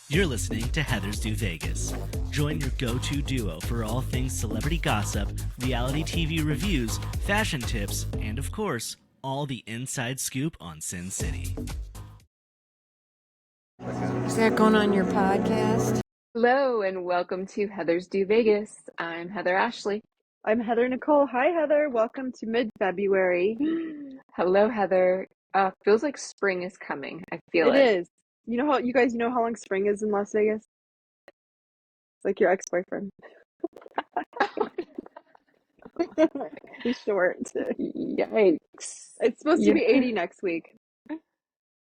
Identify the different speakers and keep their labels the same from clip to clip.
Speaker 1: You're listening to Heather's Do Vegas. Join your go-to duo for all things celebrity gossip, reality TV reviews, fashion tips, and of course, all the inside scoop on Sin City.
Speaker 2: Is that going on your podcast?
Speaker 3: Hello and welcome to Heather's Do Vegas. I'm Heather Ashley.
Speaker 4: I'm Heather Nichole. Hi, Heather. Welcome to mid-February.
Speaker 3: Hello, Heather. Feels like spring is coming. I feel it.
Speaker 4: It is. You know how you guys know how long spring is in Las Vegas? It's like your ex-boyfriend. He's short.
Speaker 3: Yikes.
Speaker 4: It's supposed to be 80 next week.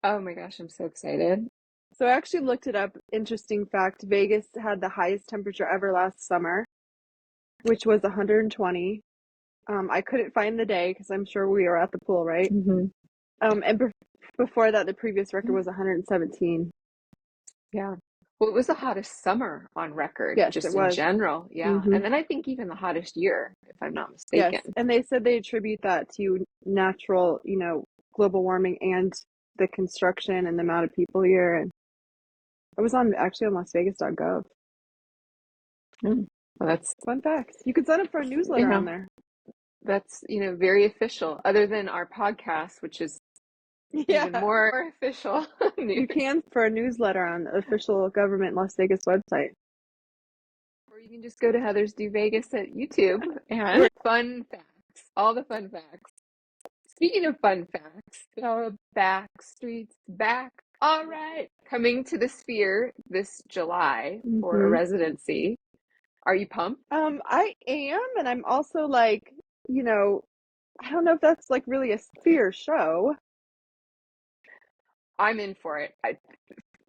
Speaker 3: Oh my gosh, I'm so excited.
Speaker 4: So I actually looked it up. Interesting fact, Vegas had the highest temperature ever last summer, which was 120. I couldn't find the day because I'm sure we were at the pool, right?
Speaker 3: Mm-hmm.
Speaker 4: And before that, the previous record was 117.
Speaker 3: Yeah. Well, it was the hottest summer on record,
Speaker 4: Yes,
Speaker 3: just
Speaker 4: it
Speaker 3: in
Speaker 4: was.
Speaker 3: general. Yeah.
Speaker 4: Mhm.
Speaker 3: And then I think even the hottest year, if I'm not mistaken.
Speaker 4: Yes, and they said they attribute that to natural, global warming and the construction and the amount of people here. And I was actually on LasVegas.gov.
Speaker 3: Well, that's
Speaker 4: Fun facts. You could sign up for a newsletter on there.
Speaker 3: That's, very official, other than our podcast, which is even more official.
Speaker 4: You can for a newsletter on the official government Las Vegas website.
Speaker 3: Or you can just go to Heather's Do Vegas at YouTube and fun facts, all the fun facts. Speaking of fun facts, the Backstreet's back. All right. Coming to the Sphere this July for a residency. Are you pumped?
Speaker 4: I am, and I'm also like, I don't know if that's like really a Sphere show.
Speaker 3: I'm in for it.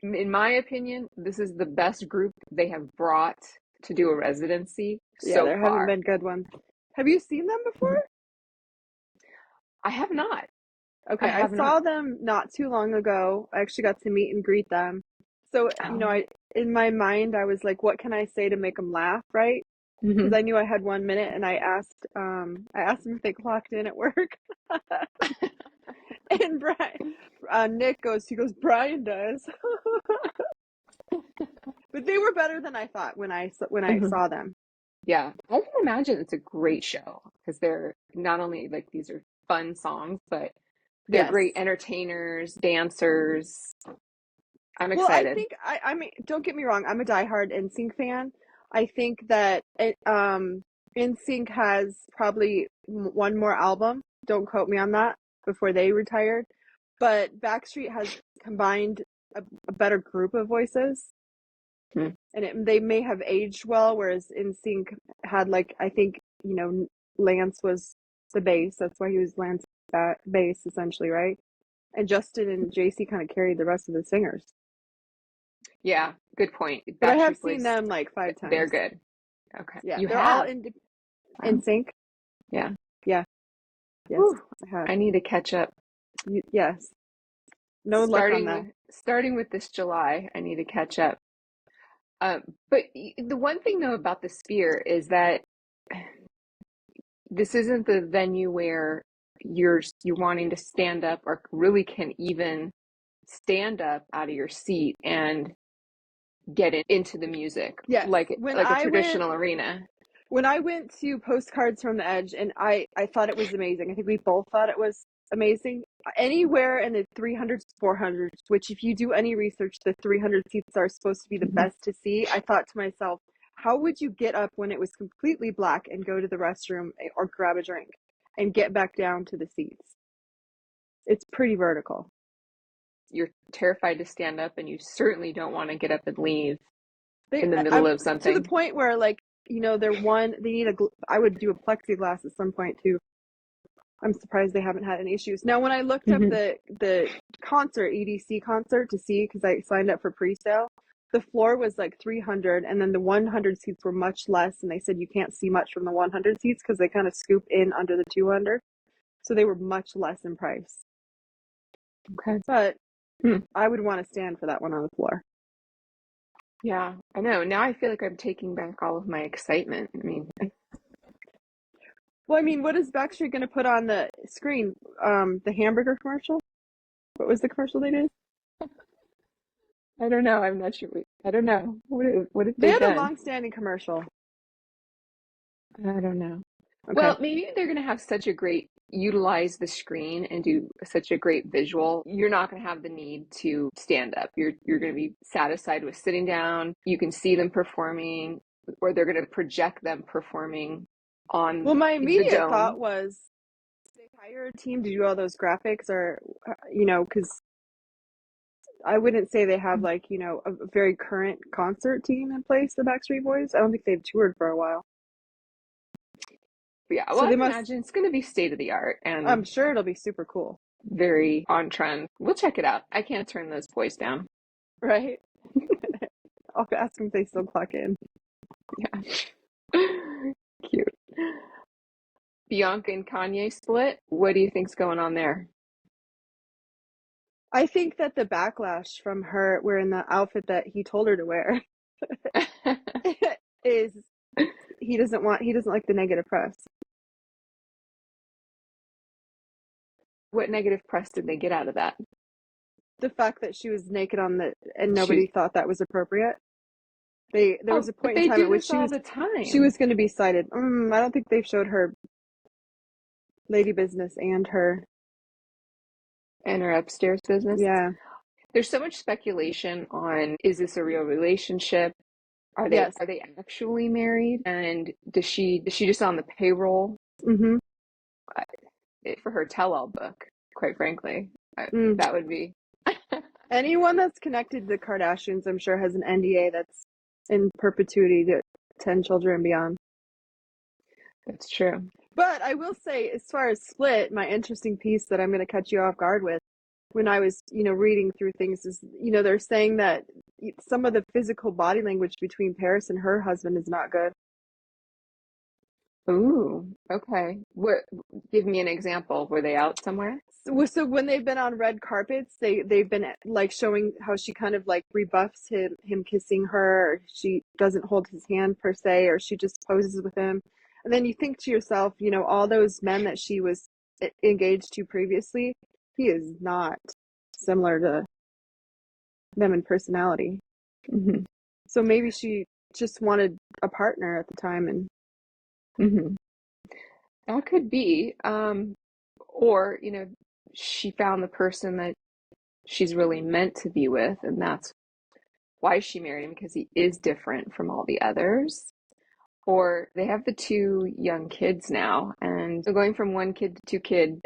Speaker 3: In my opinion, this is the best group they have brought to do a residency so
Speaker 4: there
Speaker 3: far.
Speaker 4: haven't been good ones. Have you seen them before?
Speaker 3: I have not.
Speaker 4: Okay, I saw them not too long ago. I actually got to meet and greet them. So, in my mind, I was like, what can I say to make them laugh, right? Because I knew I had 1 minute, and I asked them if they clocked in at work. And Nick goes, Brian does. But they were better than I thought when I saw them.
Speaker 3: Yeah, I can imagine it's a great show because they're not only like these are fun songs, but they're great entertainers, dancers. I'm excited.
Speaker 4: Well, I think I mean, don't get me wrong, I'm a diehard NSYNC fan. I think that NSYNC has probably one more album. Don't quote me on that, before they retired. But Backstreet has combined a better group of voices. And they may have aged well, whereas NSYNC had I think, Lance was the bass. That's why he was Lance bass, essentially, right? And Justin and JC kind of carried the rest of the singers.
Speaker 3: Yeah, good point.
Speaker 4: But I have seen them 5 times.
Speaker 3: They're good. Okay.
Speaker 4: Yeah,
Speaker 3: they're
Speaker 4: all in sync.
Speaker 3: Yeah.
Speaker 4: Yeah. Yes.
Speaker 3: I need to catch up.
Speaker 4: Yes. No luck on that.
Speaker 3: Starting with this July, I need to catch up. But the one thing though about the Sphere is that this isn't the venue where you're wanting to stand up or really can even stand up out of your seat and get into the music.
Speaker 4: Yes.
Speaker 3: Like a traditional arena.
Speaker 4: When I went to Postcards from the Edge, and I thought it was amazing. I think we both thought it was amazing. Anywhere in the 300s, 400s, which if you do any research, the 300 seats are supposed to be the best to see. I thought to myself, how would you get up when it was completely black and go to the restroom or grab a drink and get back down to the seats? It's pretty vertical.
Speaker 3: You're terrified to stand up, and you certainly don't want to get up and leave in the middle of something.
Speaker 4: To the point where, they need I would do a plexiglass at some point too. I'm surprised they haven't had any issues. Now, when I looked up the concert, EDC concert, to see, because I signed up for pre-sale, the floor was 300, and then the 100 seats were much less, and they said you can't see much from the 100 seats because they kind of scoop in under the 200. So they were much less in price.
Speaker 3: Okay.
Speaker 4: But I would want to stand for that one on the floor.
Speaker 3: Yeah, I know. Now I feel like I'm taking back all of my excitement. I mean,
Speaker 4: what is Backstreet going to put on the screen? The hamburger commercial? What was the commercial they did?
Speaker 3: I don't know. I'm not sure. I don't know. What have
Speaker 4: They
Speaker 3: they
Speaker 4: had a
Speaker 3: done?
Speaker 4: long-standing commercial.
Speaker 3: I don't know.
Speaker 4: Okay.
Speaker 3: Well, maybe they're going to have such a great utilize the screen and do such a great visual. You're not going to have the need to stand up. You're going to be satisfied with sitting down. You can see them performing, or they're going to project them performing on
Speaker 4: Well, my
Speaker 3: the
Speaker 4: immediate thought
Speaker 3: dome.
Speaker 4: was they hire a team to do all those graphics, or because I wouldn't say they have like a very current concert team in place. The Backstreet Boys. I don't think they've toured for a while.
Speaker 3: But yeah, well,
Speaker 4: So
Speaker 3: I
Speaker 4: they must.
Speaker 3: imagine it's going to be state of the art
Speaker 4: I'm
Speaker 3: and
Speaker 4: sure it'll be super cool,
Speaker 3: very on trend. We'll check it out. I can't turn those boys down.
Speaker 4: right? I'll ask them if they still clock in.
Speaker 3: Yeah. Cute. Bianca and Kanye split. What do you think's going on there?
Speaker 4: I think that the backlash from her wearing the outfit that he told her to wear is he doesn't like the negative press.
Speaker 3: What negative press did they get out of that?
Speaker 4: The fact that she was naked and nobody
Speaker 3: She,
Speaker 4: thought that was appropriate. There was a
Speaker 3: but
Speaker 4: point in
Speaker 3: they
Speaker 4: time
Speaker 3: do
Speaker 4: at which
Speaker 3: this all the
Speaker 4: she
Speaker 3: time.
Speaker 4: was going to be cited. I don't think they've showed her lady business and her.
Speaker 3: And her upstairs business.
Speaker 4: Yeah.
Speaker 3: There's so much speculation on, is this a real relationship?
Speaker 4: Yes.
Speaker 3: Are they actually married? And is she just on the payroll
Speaker 4: Mm-hmm.
Speaker 3: for her tell-all book? Quite frankly,
Speaker 4: Mm.
Speaker 3: that would be.
Speaker 4: Anyone that's connected to the Kardashians, I'm sure, has an NDA that's in perpetuity to 10 children and beyond.
Speaker 3: That's true.
Speaker 4: But I will say, as far as Split, my interesting piece that I'm going to catch you off guard with, when I was, reading through things is, they're saying that some of the physical body language between Paris and her husband is not good.
Speaker 3: Ooh, okay. Give me an example. Were they out somewhere?
Speaker 4: So when they've been on red carpets, they've been like showing how she kind of like rebuffs him kissing her, or she doesn't hold his hand per se, or she just poses with him. And then you think to yourself, all those men that she was engaged to previously, he is not similar to them in personality.
Speaker 3: Mm-hmm.
Speaker 4: So maybe she just wanted a partner at the time, and
Speaker 3: Mm-hmm. That could be. Or, she found the person that she's really meant to be with, and that's why she married him, because he is different from all the others. Or they have the two young kids now, and so going from one kid to two kids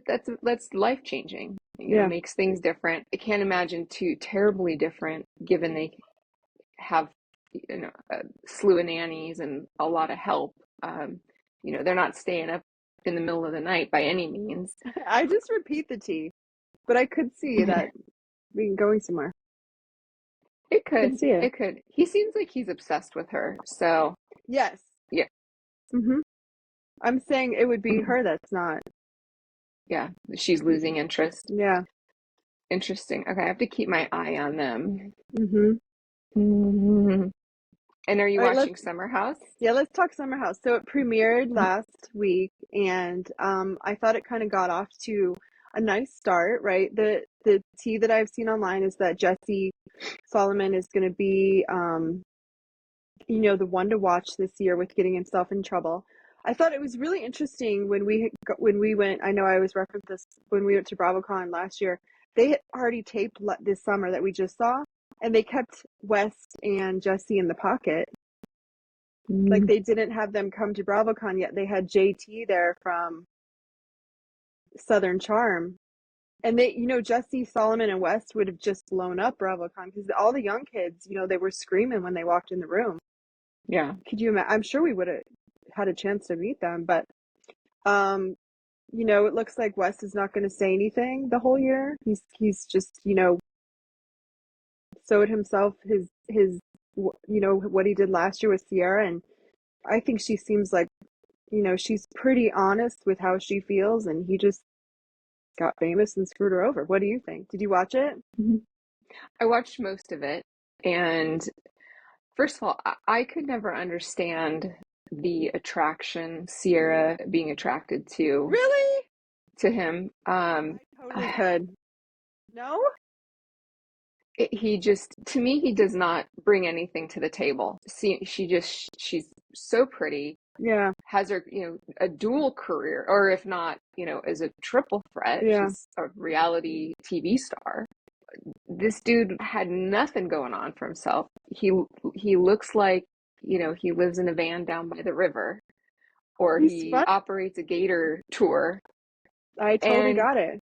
Speaker 3: that's life changing.
Speaker 4: yeah.
Speaker 3: Makes things different. I can't imagine two terribly different, given they have a slew of nannies and a lot of help. They're not staying up in the middle of the night by any means.
Speaker 4: I just repeat the T, but I could see that being going somewhere.
Speaker 3: It
Speaker 4: I could
Speaker 3: could.
Speaker 4: see it.
Speaker 3: It could. He seems like he's obsessed with her. So,
Speaker 4: Yes.
Speaker 3: yeah.
Speaker 4: Mm-hmm. I'm saying it would be her that's not.
Speaker 3: Yeah, she's losing interest.
Speaker 4: Yeah.
Speaker 3: Interesting. Okay, I have to keep my eye on them.
Speaker 4: Mm-hmm.
Speaker 3: Mm-hmm. And are you
Speaker 4: All right,
Speaker 3: watching Summer House?
Speaker 4: let's talk Summer House. So it premiered last week, and I thought it kind of got off to a nice start, right? The tea that I've seen online is that Jesse Solomon is going to be the one to watch this year with getting himself in trouble. I thought it was really interesting when we went. I know I always reference this when we went to BravoCon last year. They had already taped this summer that we just saw, and they kept West and Jesse in the pocket. Like they didn't have them come to BravoCon yet. They had JT there from Southern Charm, and Jesse Solomon and West would have just blown up BravoCon because all the young kids, they were screaming when they walked in the room.
Speaker 3: Yeah.
Speaker 4: Could you imagine? I'm sure we would have had a chance to meet them, but it looks like Wes is not going to say anything the whole year. He's just sowed himself his what he did last year with Sierra, and I think she seems like she's pretty honest with how she feels, and he just got famous and screwed her over. What do you think? Did you watch it?
Speaker 3: I watched most of it, and first of all, I could never understand the attraction, Sierra being attracted
Speaker 4: Really?
Speaker 3: to him.
Speaker 4: I totally could. No?
Speaker 3: he just, to me, he does not bring anything to the table. See, she's so pretty,
Speaker 4: Yeah,
Speaker 3: has her, a dual career, or if not, as a triple threat.
Speaker 4: yeah.
Speaker 3: She's a reality TV star. This dude had nothing going on for himself. He looks like, he lives in a van down by the river, or
Speaker 4: He's
Speaker 3: he
Speaker 4: fun.
Speaker 3: operates a gator tour.
Speaker 4: I totally
Speaker 3: And
Speaker 4: got it.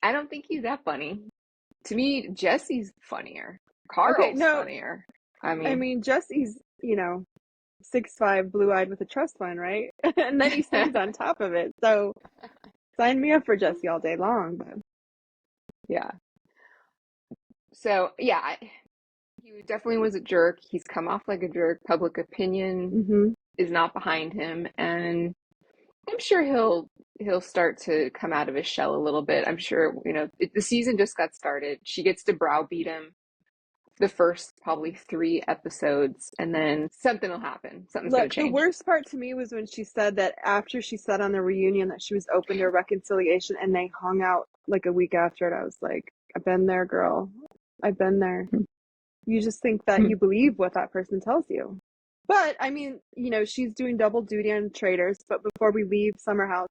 Speaker 3: I don't think he's that funny. To me, Jesse's funnier.
Speaker 4: Okay,
Speaker 3: Carl's
Speaker 4: no,
Speaker 3: funnier.
Speaker 4: I mean Jesse's, 6'5", blue-eyed with a trust fund, right? And then he sings on top of it. So sign me up for Jesse all day long. But
Speaker 3: yeah. So yeah, he definitely was a jerk. He's come off like a jerk. Public opinion is not behind him, and I'm sure he'll start to come out of his shell a little bit. I'm sure, the season just got started. She gets to browbeat him the first probably 3 episodes, and then something will happen. Something's going
Speaker 4: look,
Speaker 3: to
Speaker 4: the
Speaker 3: change.
Speaker 4: worst part to me was when she said that after she said on the reunion that she was open to a reconciliation, and they hung out like a week after it. I was like, I've been there, girl. I've been there. You just think that you believe what that person tells you. But I mean, she's doing double duty on Traders. But before we leave Summer House,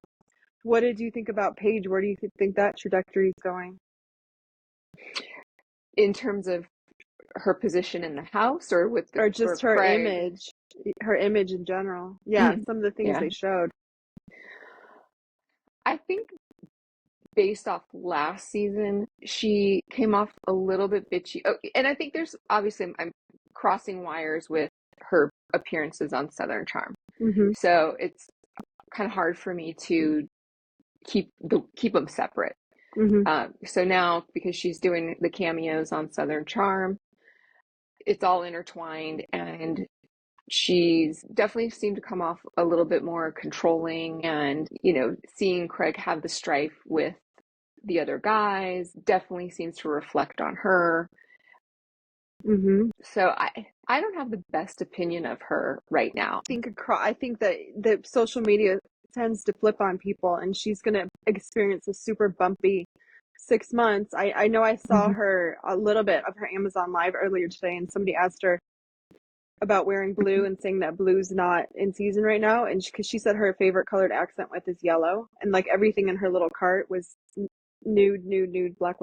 Speaker 4: what did you think about Paige? Where do you think that trajectory is going?
Speaker 3: In terms of her position in the house, or
Speaker 4: Or just her
Speaker 3: Craig?
Speaker 4: image in general. Yeah, some of the things
Speaker 3: Yeah.
Speaker 4: they showed.
Speaker 3: I think based off last season, she came off a little bit bitchy. Oh, and I think there's obviously, I'm crossing wires with her appearances on Southern Charm. So it's kind of hard for me to keep them separate. So now, because she's doing the cameos on Southern Charm, it's all intertwined, and she's definitely seemed to come off a little bit more controlling, and seeing Craig have the strife with the other guys definitely seems to reflect on her. So I don't have the best opinion of her right now.
Speaker 4: I think that the social media tends to flip on people, and she's going to experience a super bumpy 6 months. I know I saw her, a little bit of her Amazon Live earlier today, and somebody asked her about wearing blue and saying that blue's not in season right now, and because she said her favorite colored accent with is yellow, and like everything in her little cart was nude, black.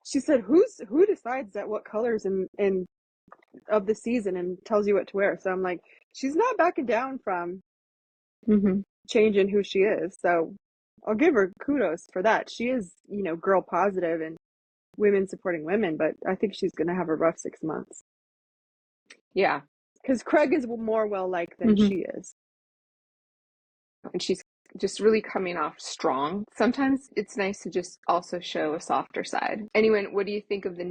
Speaker 4: She said, who decides that what colors in of the season and tells you what to wear? So I'm like, she's not backing down from changing who she is. So I'll give her kudos for that. She is, girl positive and women supporting women, but I think she's going to have a rough 6 months.
Speaker 3: Yeah.
Speaker 4: Because Craig is more well-liked than she is.
Speaker 3: And she's just really coming off strong. Sometimes it's nice to just also show a softer side. Anyway, what do you think of the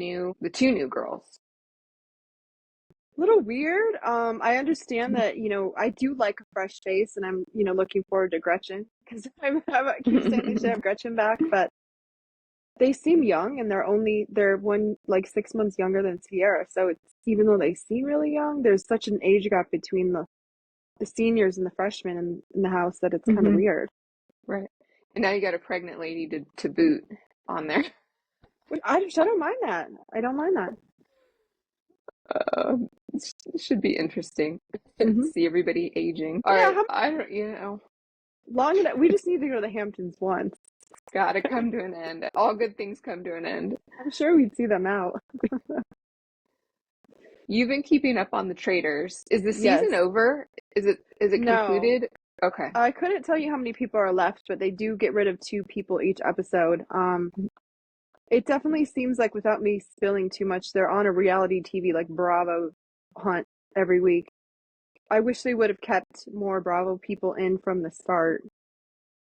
Speaker 3: 2 new girls?
Speaker 4: A little weird. I understand that, I do like a fresh face, and I'm, looking forward to Gretchen, because I keep saying they should have Gretchen back, but they seem young, and they're 6 months younger than Sierra. So it's, even though they seem really young, there's such an age gap between the seniors and the freshmen in the house that it's kind of weird.
Speaker 3: Right. And now you got a pregnant lady to boot on there.
Speaker 4: I don't mind that. I don't mind that.
Speaker 3: It should be interesting. See everybody aging. All
Speaker 4: Yeah,
Speaker 3: right. I don't,
Speaker 4: long enough. We just need to go to the Hamptons once.
Speaker 3: Gotta come to an end. All good things come to an end.
Speaker 4: I'm sure we'd see them out.
Speaker 3: You've been keeping up on the Traders. Is the season over? Is it concluded? Okay.
Speaker 4: I couldn't tell you how many people are left, but they do get rid of 2 people each episode. It definitely seems like, without me spilling too much, they're on a reality TV like Bravo hunt every week. I wish they would have kept more Bravo people in from the start.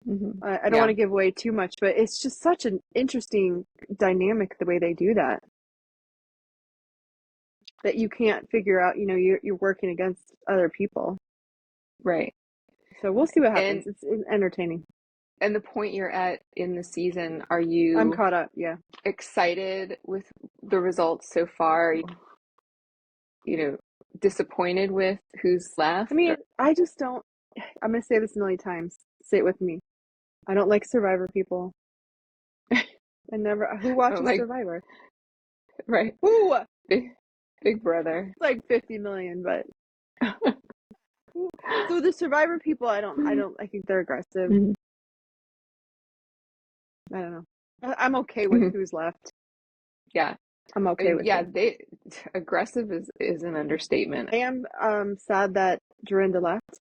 Speaker 4: I don't want to give away too much, but it's just such an interesting dynamic the way they do that you can't figure out. You're working against other people,
Speaker 3: right?
Speaker 4: So we'll see what happens. It's entertaining.
Speaker 3: And the point you're at in the season, are you?
Speaker 4: I'm caught up. Yeah.
Speaker 3: Excited with the results so far? Disappointed with who's left?
Speaker 4: I mean, I just don't. I'm going to say this a million times. Say it with me. I don't like Survivor people. I never. Who watches
Speaker 3: like,
Speaker 4: Survivor?
Speaker 3: right.
Speaker 4: Who?
Speaker 3: Big Brother.
Speaker 4: It's like 50 million, but so the Survivor people, I think they're aggressive.
Speaker 3: Mhm.
Speaker 4: I don't know. I'm okay with
Speaker 3: Mhm.
Speaker 4: who's left.
Speaker 3: Yeah.
Speaker 4: I'm
Speaker 3: I
Speaker 4: okay
Speaker 3: mean,
Speaker 4: with
Speaker 3: yeah,
Speaker 4: it.
Speaker 3: aggressive is an understatement.
Speaker 4: I am sad that Dorinda left.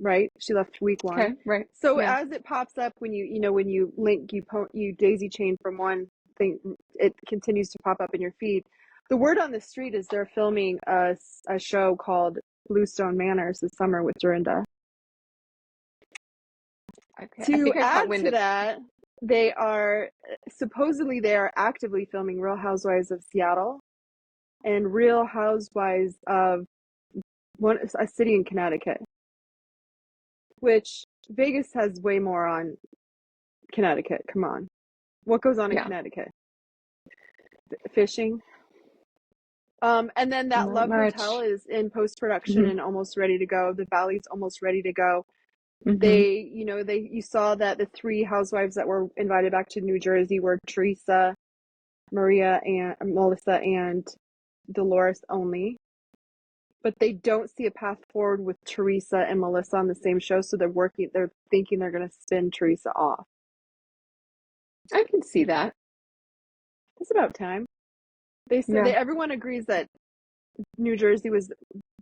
Speaker 4: Right? She left week 1.
Speaker 3: Okay, right.
Speaker 4: So
Speaker 3: Yeah.
Speaker 4: as it pops up when when you link, you daisy chain from one thing, it continues to pop up in your feed. The word on the street is they're filming a show called Bluestone Manors this summer with Dorinda.
Speaker 3: Okay. I
Speaker 4: To
Speaker 3: think I caught
Speaker 4: add
Speaker 3: wind
Speaker 4: to
Speaker 3: of
Speaker 4: that, they are actively filming Real Housewives of Seattle and Real Housewives of a city in Connecticut, which Vegas has way more on Connecticut. Come on. What goes on in
Speaker 3: yeah,
Speaker 4: Connecticut? Fishing. And then that
Speaker 3: not
Speaker 4: Love
Speaker 3: much.
Speaker 4: Hotel is in post-production
Speaker 3: Mhm.
Speaker 4: and almost ready to go. The Valley's almost ready to go.
Speaker 3: Mhm.
Speaker 4: You saw that the 3 housewives that were invited back to New Jersey were Teresa, Maria, and Melissa, and Dolores only. But they don't see a path forward with Teresa and Melissa on the same show, so they're thinking they're going to spin Teresa off.
Speaker 3: I can see that.
Speaker 4: It's about time. They said
Speaker 3: Yeah.
Speaker 4: everyone agrees that New Jersey was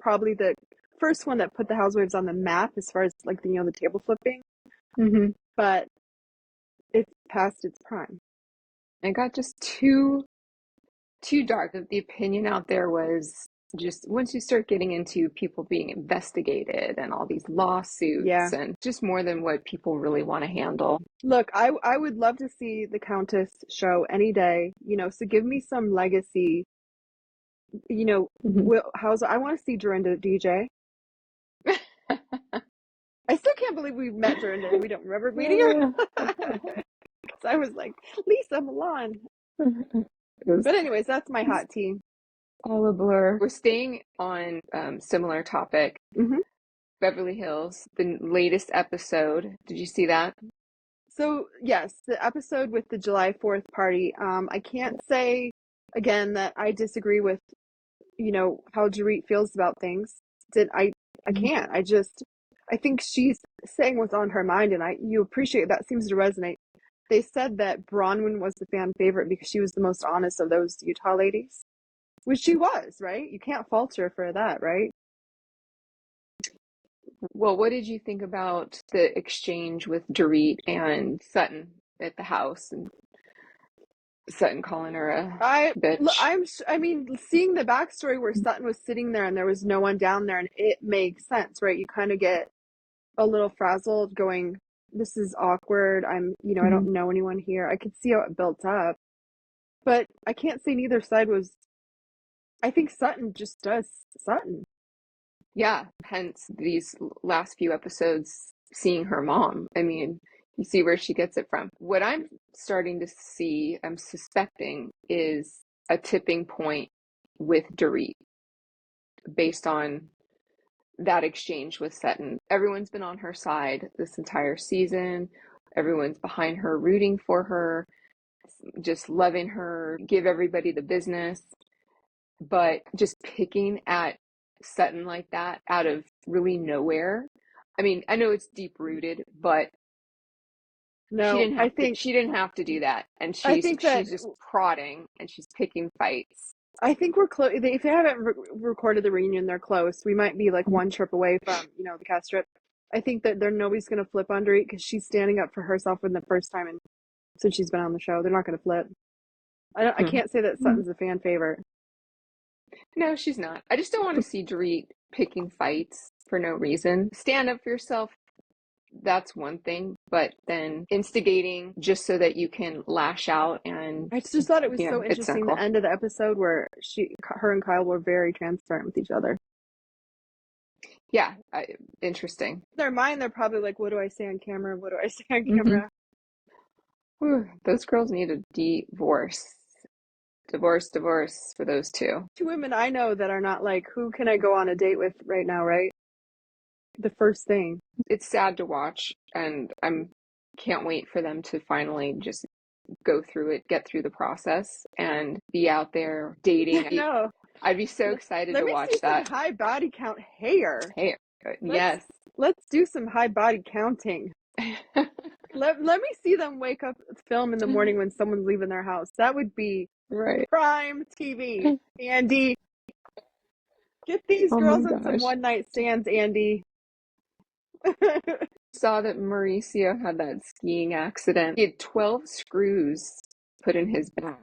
Speaker 4: probably the first one that put the housewives on the map as far as like the table flipping,
Speaker 3: Mhm.
Speaker 4: but it's past its prime.
Speaker 3: It got just too dark. The opinion out there was just once you start getting into people being investigated and all these lawsuits
Speaker 4: Yeah.
Speaker 3: and just more than what people really want to handle.
Speaker 4: Look, I would love to see the Countess show any day, so give me some legacy,
Speaker 3: Mhm.
Speaker 4: I want to see Dorinda DJ. I still can't believe we met Dorinda and we don't remember meeting her. Because I was like, Lisa Milan.
Speaker 3: It was
Speaker 4: But anyways, that's my hot tea.
Speaker 3: all a blur. We're staying on similar topic.
Speaker 4: Mm-hmm.
Speaker 3: Beverly Hills, the latest episode. Did you see that?
Speaker 4: So yes, the episode with the July 4th party. I can't say again that I disagree with, how Dorit feels about things. I can't. I think she's saying what's on her mind, and you appreciate that seems to resonate. They said that Bronwyn was the fan favorite because she was the most honest of those Utah ladies, which she was, right? You can't fault her for that, right?
Speaker 3: Well, what did you think about the exchange with Dorit and Sutton at the house and Sutton calling her a bitch?
Speaker 4: I mean, seeing the backstory where Sutton was sitting there and there was no one down there, and it makes sense, right? You kind of get a little frazzled going, this is awkward. I don't know anyone here. I could see how it built up, but I can't say neither side was. I think Sutton just does Sutton.
Speaker 3: Yeah, hence these last few episodes seeing her mom. I mean, you see where she gets it from. What I'm starting to see, I'm suspecting, is a tipping point with Dorit based on that exchange with Sutton. Everyone's been on her side this entire season. Everyone's behind her, rooting for her, just loving her, give everybody the business. But just picking at Sutton like that out of really nowhere. I mean, I know it's deep rooted, but
Speaker 4: No,
Speaker 3: she didn't have to do that. And
Speaker 4: I think that
Speaker 3: she's just prodding and she's picking fights.
Speaker 4: I think we're close. If they haven't recorded the reunion, they're close. We might be like one trip away from, the cast trip. I think that nobody's going to flip on Dorit because she's standing up for herself for the first time since she's been on the show. They're not going to flip. I can't say that Sutton's a fan favorite.
Speaker 3: No, she's not. I just don't want to see Dorit picking fights for no reason. Stand up for yourself. That's one thing, but then instigating just so that you can lash out, and
Speaker 4: I just thought it was so
Speaker 3: it's
Speaker 4: interesting
Speaker 3: not cool.
Speaker 4: the end of the episode where her and Kyle were very transparent with each other.
Speaker 3: Yeah, interesting.
Speaker 4: In their mind, they're probably like, what do I say on camera? What do I say on camera?
Speaker 3: Whew, those girls need a divorce. Divorce for those two.
Speaker 4: 2 women I know that are not like, who can I go on a date with right now, right? The first thing.
Speaker 3: It's sad to watch, and can't wait for them to finally just go through it, get through the process, and be out there dating.
Speaker 4: No,
Speaker 3: I'd be so excited
Speaker 4: let
Speaker 3: to
Speaker 4: me
Speaker 3: watch
Speaker 4: see some
Speaker 3: that.
Speaker 4: high body count hair.
Speaker 3: Hey, yes.
Speaker 4: Let's do some high body counting. Let me see them wake up, film in the morning when someone's leaving their house. That would be
Speaker 3: Right.
Speaker 4: prime TV. Andy, get these
Speaker 3: Oh
Speaker 4: girls
Speaker 3: my
Speaker 4: in some
Speaker 3: gosh.
Speaker 4: one night stands, Andy.
Speaker 3: Saw that Mauricio had that skiing accident. He had 12 screws put in his back.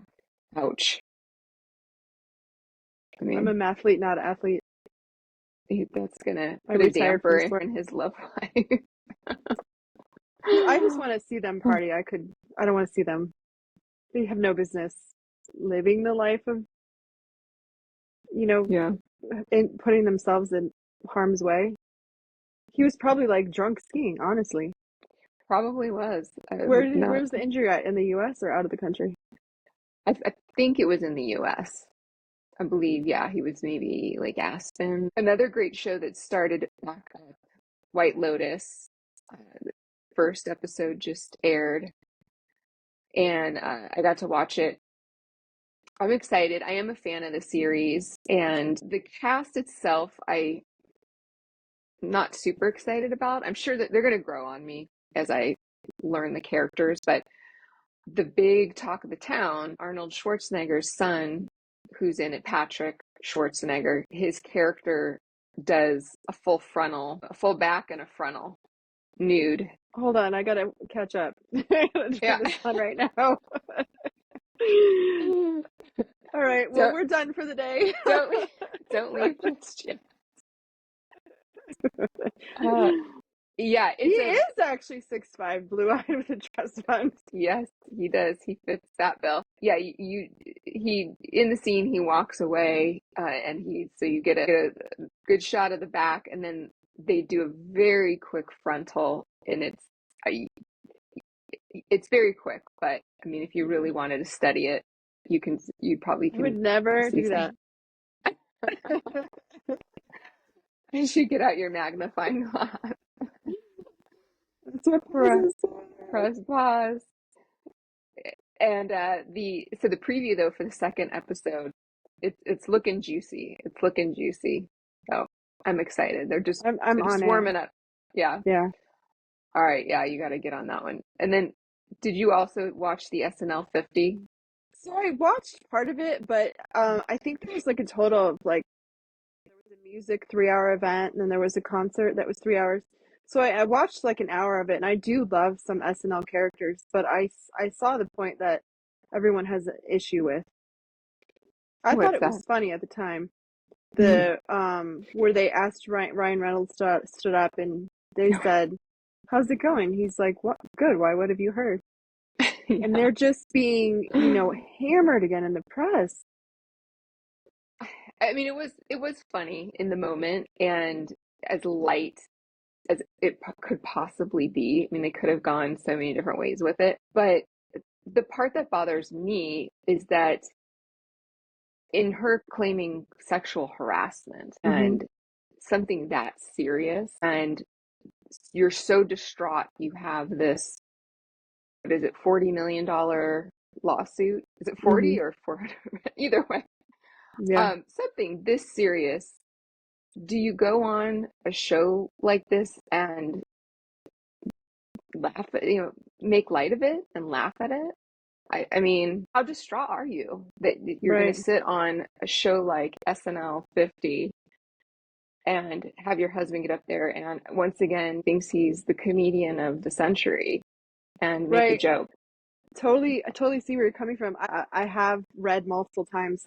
Speaker 3: Ouch. I
Speaker 4: I'm
Speaker 3: mean,
Speaker 4: a mathlete, not an athlete.
Speaker 3: that's gonna
Speaker 4: I
Speaker 3: put a
Speaker 4: retired from
Speaker 3: damper
Speaker 4: sport.
Speaker 3: in his love life.
Speaker 4: I just want to see them party. I don't want to see them. They have no business living the life of,
Speaker 3: Yeah,
Speaker 4: in putting themselves in harm's way. He was probably like drunk skiing, honestly.
Speaker 3: probably was.
Speaker 4: Where's the injury at? In the US or out of the country?
Speaker 3: I think it was in the US. I believe, yeah, he was maybe like Aspen. Another great show that started back up, White Lotus. The first episode just aired, and I got to watch it. I'm excited. I am a fan of the series, and the cast itself, I'm not super excited about. I'm sure that they're going to grow on me as I learn the characters, but the big talk of the town, Arnold Schwarzenegger's son, who's in it, Patrick Schwarzenegger, his character does a full back and a frontal nude.
Speaker 4: Hold on, I gotta catch up. I gotta
Speaker 3: Yeah.
Speaker 4: turn this on right now. All right, well,
Speaker 3: So
Speaker 4: we're done for the day.
Speaker 3: don't leave just yet. Yeah,
Speaker 4: He is actually 6'5", blue-eyed with a trust fund.
Speaker 3: Yes, he does. He fits that bill. Yeah, he in the scene he walks away, and you get a good shot of the back, and then they do a very quick frontal, and it's very quick. But I mean, if you really wanted to study it, you probably
Speaker 4: I would
Speaker 3: can
Speaker 4: never
Speaker 3: see
Speaker 4: do that.
Speaker 3: You should get out your magnifying glass.
Speaker 4: That's what
Speaker 3: Press,
Speaker 4: poses
Speaker 3: press pause. And the preview though for the second episode, it's looking juicy. It's looking juicy. So I'm excited. They're just
Speaker 4: I'm
Speaker 3: they're just
Speaker 4: on
Speaker 3: warming
Speaker 4: it.
Speaker 3: up. Yeah.
Speaker 4: Yeah.
Speaker 3: All right. Yeah, you got to get on that one. And then, did you also watch the SNL 50?
Speaker 4: So I watched part of it, but I think there was like a total of like there was a music 3-hour event, and then there was a concert that was 3 hours. So I watched like an hour of it, and I do love some SNL characters, but I saw the point that everyone has an issue with. I thought
Speaker 3: What's
Speaker 4: it
Speaker 3: that?
Speaker 4: was funny at the time. The where they asked Ryan Reynolds stood up and they said, "How's it going?" He's like, "What? Good. Why? What have you heard?"
Speaker 3: Yeah.
Speaker 4: And they're just being, hammered again in the press.
Speaker 3: I mean, it was funny in the moment and as light as it could possibly be. I mean, they could have gone so many different ways with it, but the part that bothers me is that in her claiming sexual harassment and something that serious, and you're so distraught, you have this, what is it, $40 million lawsuit? Is it 40 or 400? Either way,
Speaker 4: Yeah.
Speaker 3: something this serious. Do you go on a show like this and laugh at, make light of it and laugh at it? I mean, how distraught are you that you're going
Speaker 4: Right.
Speaker 3: to sit on a show like SNL 50 and have your husband get up there and once again thinks he's the comedian of the century and make a
Speaker 4: Right.
Speaker 3: joke?
Speaker 4: I totally see where you're coming from. I have read multiple times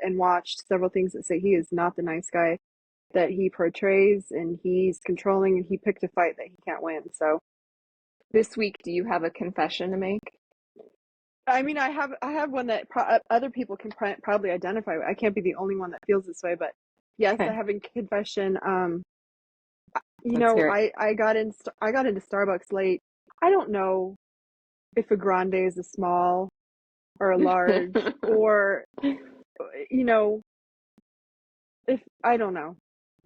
Speaker 4: and watched several things that say he is not the nice guy that he portrays, and he's controlling, and he picked a fight that he can't win. So,
Speaker 3: This week, do you have a confession to make?
Speaker 4: I mean, I have one that other people can probably identify with. I can't be the only one that feels this way, but yes,
Speaker 3: Okay,
Speaker 4: I have a confession.
Speaker 3: let's hear it.
Speaker 4: I got into Starbucks late. I don't know if a grande is a small or a large, or if I don't know.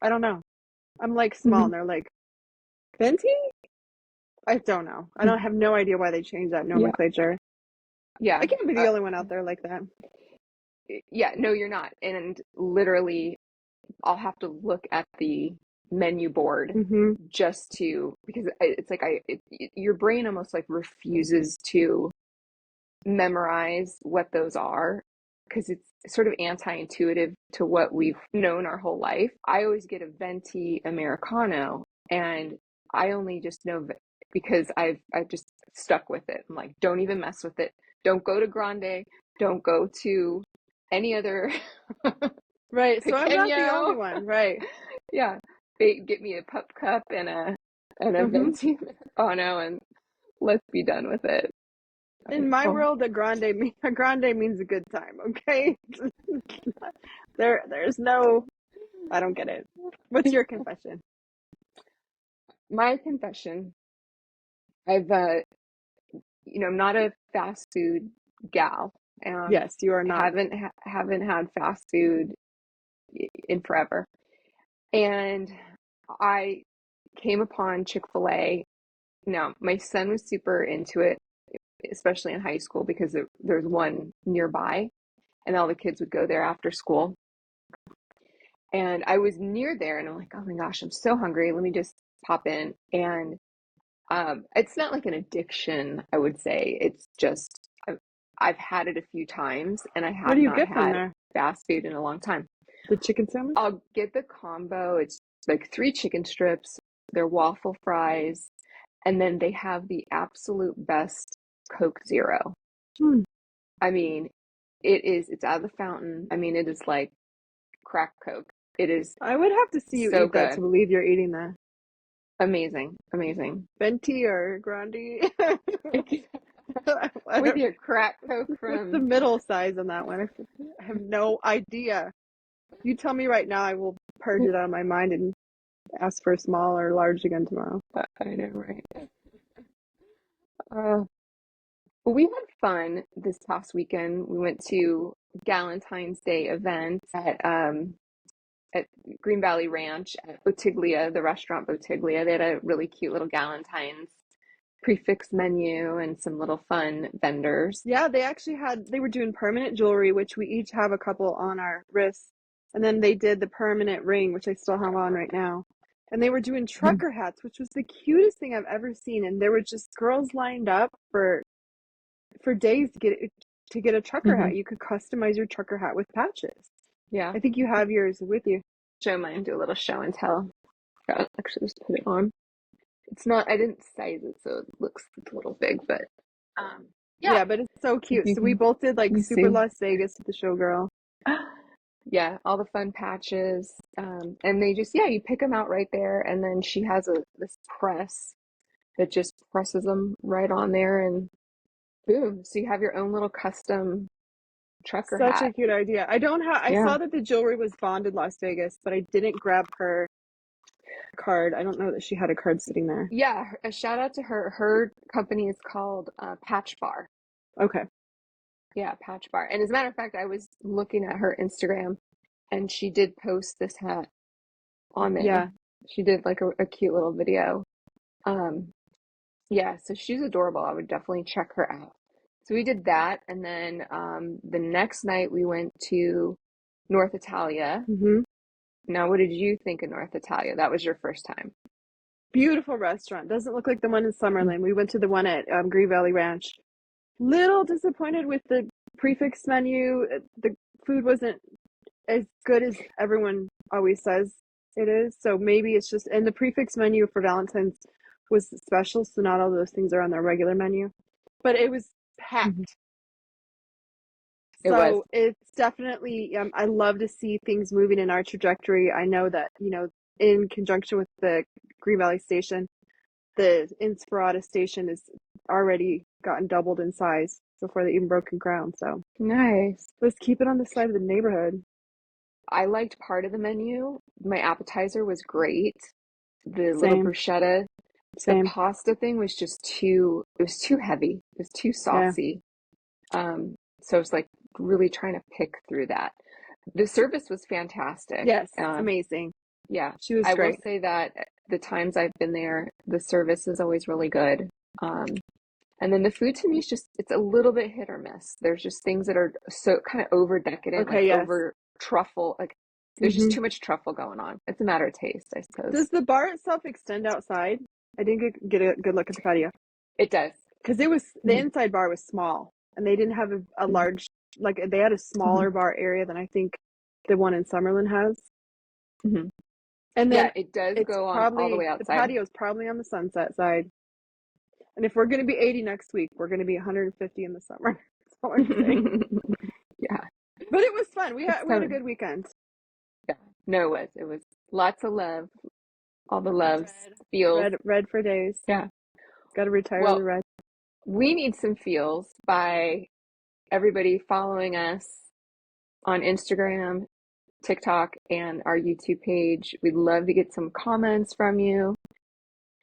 Speaker 4: I'm like small, and they're like venti. I don't know. I don't have no idea why they changed that
Speaker 3: Yeah.
Speaker 4: nomenclature.
Speaker 3: Yeah.
Speaker 4: I can't be the only one out there like that.
Speaker 3: Yeah, no, you're not. And literally, I'll have to look at the menu board
Speaker 4: Mm-hmm.
Speaker 3: just because it's like your brain almost like refuses to memorize what those are because it's sort of anti-intuitive to what we've known our whole life. I always get a venti Americano, and I only just know because I've just stuck with it. I'm like, don't even mess with it. Don't go to Grande. Don't go to any other
Speaker 4: Right. So I'm not the
Speaker 3: pequeño.
Speaker 4: only one. Right.
Speaker 3: Yeah, they get me a pup cup and a
Speaker 4: Mm-hmm.
Speaker 3: venti Americano, and let's be done with it.
Speaker 4: In my
Speaker 3: Oh.
Speaker 4: world, a grande means a good time. Okay. There's no. I don't get it. What's your confession?
Speaker 3: My confession, I've I'm not a fast food gal.
Speaker 4: Yes, you are not.
Speaker 3: Haven't had fast food in forever. And I came upon Chick-fil-A. Now, my son was super into it, especially in high school, because there's one nearby, and all the kids would go there after school. And I was near there, and I'm like, oh my gosh, I'm so hungry. Let me just pop in. And it's not like an addiction, I would say. It's just I've had it a few times, and I
Speaker 4: What
Speaker 3: have
Speaker 4: do you
Speaker 3: not
Speaker 4: get from
Speaker 3: had
Speaker 4: there?
Speaker 3: fast food in a long time.
Speaker 4: The chicken sandwich?
Speaker 3: I'll get the combo. It's like 3 chicken strips, their waffle fries, and then they have the absolute best Coke Zero.
Speaker 4: Hmm.
Speaker 3: I mean, it's out of the fountain. I mean, it is like crack Coke. It is
Speaker 4: I would have to see you
Speaker 3: so
Speaker 4: eat that to
Speaker 3: good.
Speaker 4: believe you're eating that.
Speaker 3: Amazing.
Speaker 4: Venti or grande?
Speaker 3: With your crack Coke
Speaker 4: What's
Speaker 3: from
Speaker 4: the middle size on that one? I have no idea. You tell me right now, I will purge it out of my mind and ask for a small or large again tomorrow.
Speaker 3: I know, right? Well, we had fun this past weekend. We went to Galentine's Day event at Green Valley Ranch at Bottiglia, the restaurant Bottiglia. They had a really cute little Galentine's prefix menu and some little fun vendors.
Speaker 4: Yeah, they were doing permanent jewelry, which we each have a couple on our wrists. And then they did the permanent ring, which I still have on right now. And they were doing trucker hats, which was the cutest thing I've ever seen. And there were just girls lined up for days to get a trucker hat. You could customize your trucker hat with patches.
Speaker 3: Yeah.
Speaker 4: I think you have yours with you.
Speaker 3: Show mine, do a little show and tell. Actually, just put it on. It's not, I didn't size it, so it looks a little big, but
Speaker 4: yeah, but it's so cute. So we both did like Super Las Vegas with the showgirl.
Speaker 3: Yeah, all the fun patches. And they just, you pick them out right there. And then she has this press that just presses them right on there, and boom. So you have your own little custom trucker hat.
Speaker 4: Such a cute idea. I saw that the jewelry was bonded Las Vegas, but I didn't grab her card. I don't know that she had a card sitting there.
Speaker 3: Yeah, a shout out to her. Her company is called Patch Bar.
Speaker 4: Okay.
Speaker 3: Yeah, Patch Bar. And as a matter of fact, I was looking at her Instagram, and she did post this hat on there.
Speaker 4: Yeah.
Speaker 3: She did like a cute little video. Yeah, so she's adorable. I would definitely check her out. So we did that, and then the next night we went to North Italia.
Speaker 4: Mm-hmm.
Speaker 3: Now, what did you think of North Italia? That was your first time.
Speaker 4: Beautiful restaurant. Doesn't look like the one in Summerlin. We went to the one at Green Valley Ranch. Little disappointed with the prefix menu. The food wasn't as good as everyone always says it is. So maybe it's just, and the prefix menu for Valentine's was special, so not all those things are on their regular menu. But it was packed. So it's definitely, I love to see things moving in our trajectory. I know that, in conjunction with the Green Valley station, the Inspirata station is already gotten doubled in size before they even broken ground. So
Speaker 3: nice.
Speaker 4: Let's keep it on the side of the neighborhood.
Speaker 3: I liked part of the menu. My appetizer was great. The little bruschetta. The pasta thing was just too heavy. It was too saucy. Yeah. So it's like really trying to pick through that. The service was fantastic.
Speaker 4: Yes, amazing.
Speaker 3: Yeah,
Speaker 4: she was great.
Speaker 3: I will say that the times I've been there, the service is always really good. And then the food to me is just, it's a little bit hit or miss. There's just things that are so kind of over decadent,
Speaker 4: Okay,
Speaker 3: like
Speaker 4: yes.
Speaker 3: over truffle. Like there's just too much truffle going on. It's a matter of taste, I suppose.
Speaker 4: Does the bar itself extend outside? I didn't get a good look at the patio.
Speaker 3: It does.
Speaker 4: Because it was, the inside bar was small and they didn't have a large, like they had a smaller bar area than I think the one in Summerlin has.
Speaker 3: Mm-hmm.
Speaker 4: And then
Speaker 3: yeah, it does
Speaker 4: it's
Speaker 3: go on
Speaker 4: probably,
Speaker 3: all the way
Speaker 4: the
Speaker 3: outside.
Speaker 4: patio is probably on the sunset side. And if we're going to be 80 next week, we're going to be 150 in the summer. That's all I'm saying.
Speaker 3: Yeah.
Speaker 4: But it was fun. We had a good weekend.
Speaker 3: Yeah. No, it was lots of love. All the loves, feels.
Speaker 4: Red for days.
Speaker 3: Yeah.
Speaker 4: Got to retire
Speaker 3: Well,
Speaker 4: the red.
Speaker 3: we need some feels by everybody following us on Instagram, TikTok, and our YouTube page. We'd love to get some comments from you,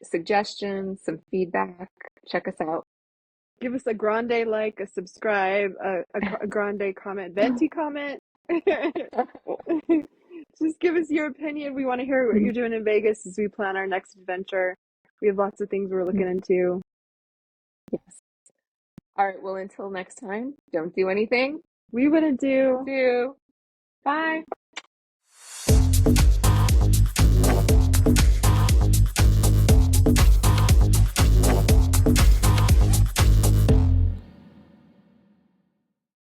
Speaker 3: suggestions, some feedback. Check us out.
Speaker 4: Give us a grande like, a subscribe, a grande comment, venti comment. Just give us your opinion. We want to hear what you're doing in Vegas as we plan our next adventure. We have lots of things we're looking into.
Speaker 3: Yes. All right. Well, until next time, don't do anything
Speaker 4: we wouldn't do.
Speaker 3: Bye.